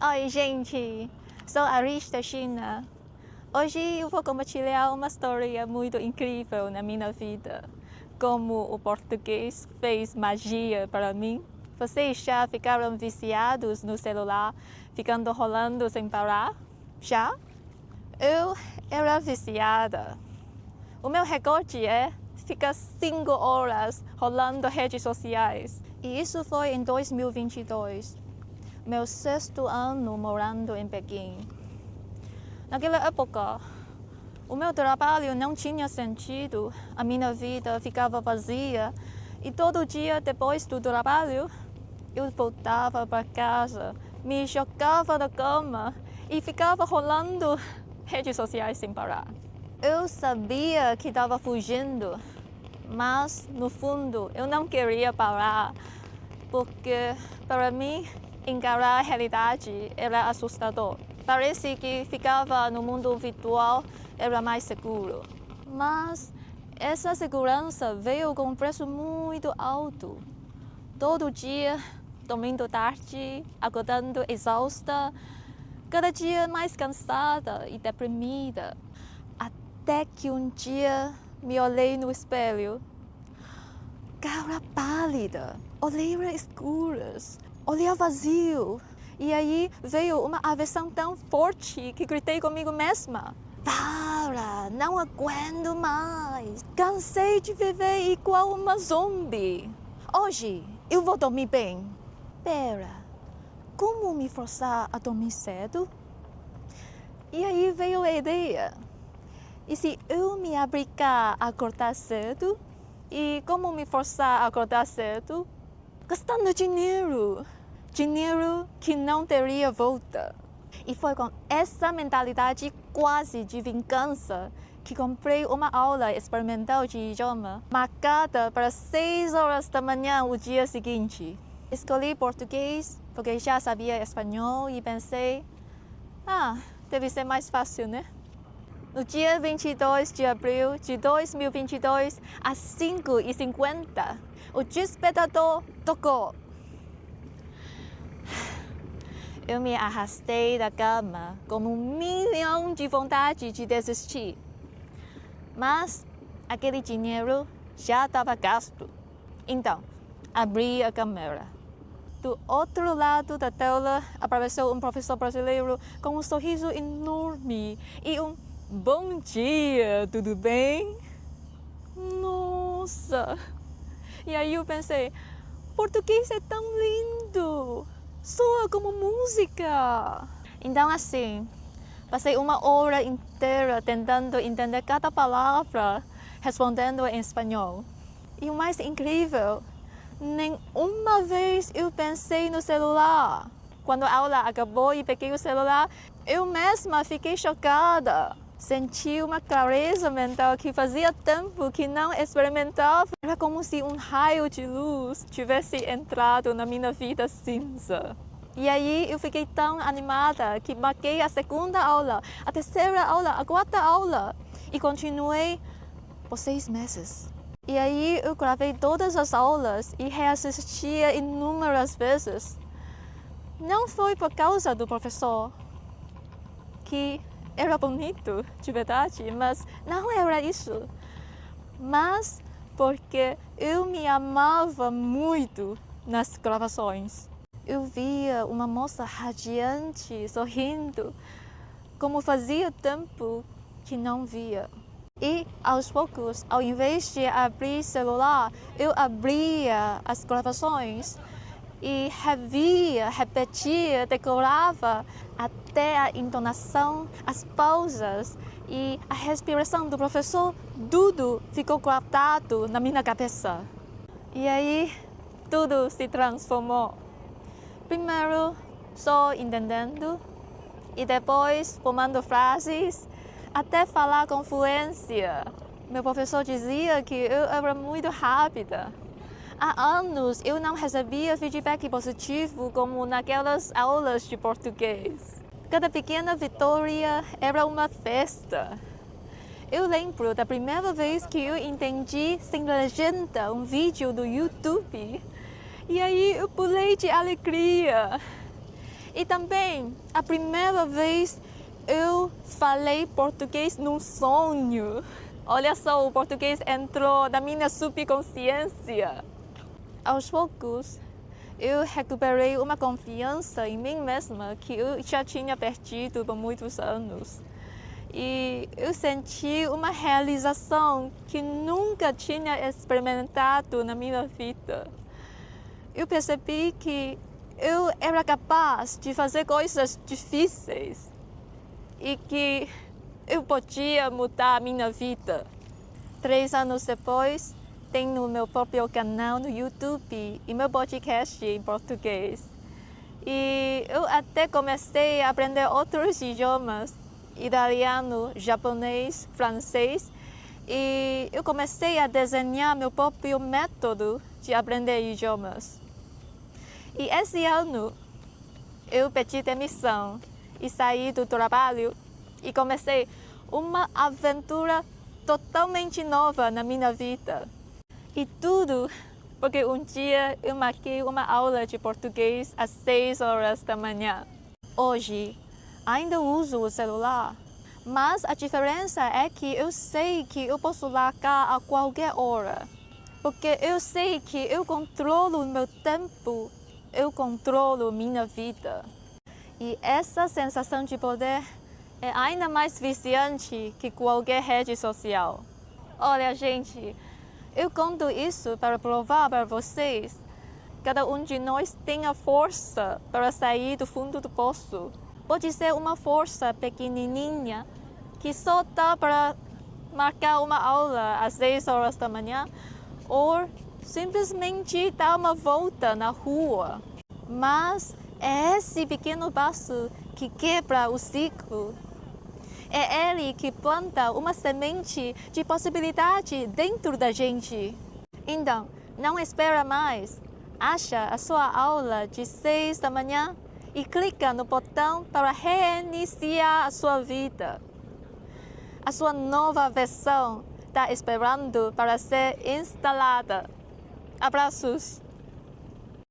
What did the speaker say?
Oi, gente! Sou a Rich da China. Hoje eu vou compartilhar uma história muito incrível na minha vida. Como o português fez magia para mim. Vocês já ficaram viciados no celular, ficando rolando sem parar? Já? Eu era viciada. O meu recorde é ficar 5 horas rolando redes sociais. E isso foi em 2022. Meu 6º ano morando em Pequim. Naquela época, o meu trabalho não tinha sentido, a minha vida ficava vazia e todo dia depois do trabalho, eu voltava para casa, me jogava na cama e ficava rolando redes sociais sem parar. Eu sabia que estava fugindo, mas no fundo eu não queria parar, porque para mim encarar a realidade era assustador. Parece que ficava no mundo virtual era mais seguro. Mas essa segurança veio com um preço muito alto. Todo dia, dormindo tarde, acordando exausta, cada dia mais cansada e deprimida. Até que um dia me olhei no espelho. Cara pálida, olheiras escuras, olhar vazio. E aí veio uma aversão tão forte que gritei comigo mesma. Para, não aguento mais. Cansei de viver igual uma zombie. Hoje eu vou dormir bem. Pera, como me forçar a dormir cedo? E aí veio a ideia. E se eu me abrigar a acordar cedo? E como me forçar a acordar cedo? Gastando dinheiro. Dinheiro que não teria volta. E foi com essa mentalidade quase de vingança que comprei uma aula experimental de idioma, marcada para 6 horas da manhã o dia seguinte. Escolhi português porque já sabia espanhol e pensei, deve ser mais fácil, né? No dia 22 de abril de 2022, às 5h50, o despertador tocou. Eu me arrastei da cama com 1.000.000 de vontade de desistir. Mas aquele dinheiro já estava gasto. Então, abri a câmera. Do outro lado da tela apareceu um professor brasileiro com um sorriso enorme e um bom dia, tudo bem? Nossa! E aí eu pensei, português é tão lindo! Soa como música! Então assim, passei 1 hora inteira tentando entender cada palavra, respondendo em espanhol. E o mais incrível, nenhuma vez eu pensei no celular. Quando a aula acabou e peguei o celular, eu mesma fiquei chocada. Senti uma clareza mental que fazia tempo que não experimentava. Era como se um raio de luz tivesse entrado na minha vida cinza. E aí eu fiquei tão animada que marquei a 2ª aula, a 3ª aula, a 4ª aula. E continuei por 6 meses. E aí eu gravei todas as aulas e reassistia inúmeras vezes. Não foi por causa do professor, que era bonito, de verdade, mas não era isso. Mas porque eu me amava muito nas gravações. Eu via uma moça radiante, sorrindo, como fazia tempo que não via. E, aos poucos, ao invés de abrir celular, eu abria as gravações e revia, repetia, decorava até a entonação, as pausas e a respiração do professor, tudo ficou guardado na minha cabeça. E aí, tudo se transformou. Primeiro, só entendendo e depois formando frases, até falar com fluência. Meu professor dizia que eu era muito rápida. Há anos eu não recebia feedback positivo como naquelas aulas de português. Cada pequena vitória era uma festa. Eu lembro da primeira vez que eu entendi sem legenda um vídeo do YouTube. E aí eu pulei de alegria. E também, a primeira vez eu falei português num sonho. Olha só, o português entrou na minha subconsciência. Aos poucos, eu recuperei uma confiança em mim mesma que eu já tinha perdido por muitos anos. E eu senti uma realização que nunca tinha experimentado na minha vida. Eu percebi que eu era capaz de fazer coisas difíceis e que eu podia mudar a minha vida. 3 anos depois, tenho meu próprio canal no YouTube e meu podcast em português. E eu até comecei a aprender outros idiomas, italiano, japonês, francês. E eu comecei a desenhar meu próprio método de aprender idiomas. E esse ano, eu pedi demissão e saí do trabalho e comecei uma aventura totalmente nova na minha vida. E tudo porque um dia eu marquei uma aula de português às 6 horas da manhã. Hoje, ainda uso o celular, mas a diferença é que eu sei que eu posso largar a qualquer hora. Porque eu sei que eu controlo o meu tempo, eu controlo minha vida. E essa sensação de poder é ainda mais viciante que qualquer rede social. Olha, gente, eu conto isso para provar para vocês. Cada um de nós tem a força para sair do fundo do poço. Pode ser uma força pequenininha que só dá para marcar uma aula às 6 horas da manhã ou simplesmente dar uma volta na rua. Mas é esse pequeno passo que quebra o ciclo. É ele que planta uma semente de possibilidade dentro da gente. Então, não espera mais. Acha a sua aula de 6 da manhã e clica no botão para reiniciar a sua vida. A sua nova versão está esperando para ser instalada. Abraços!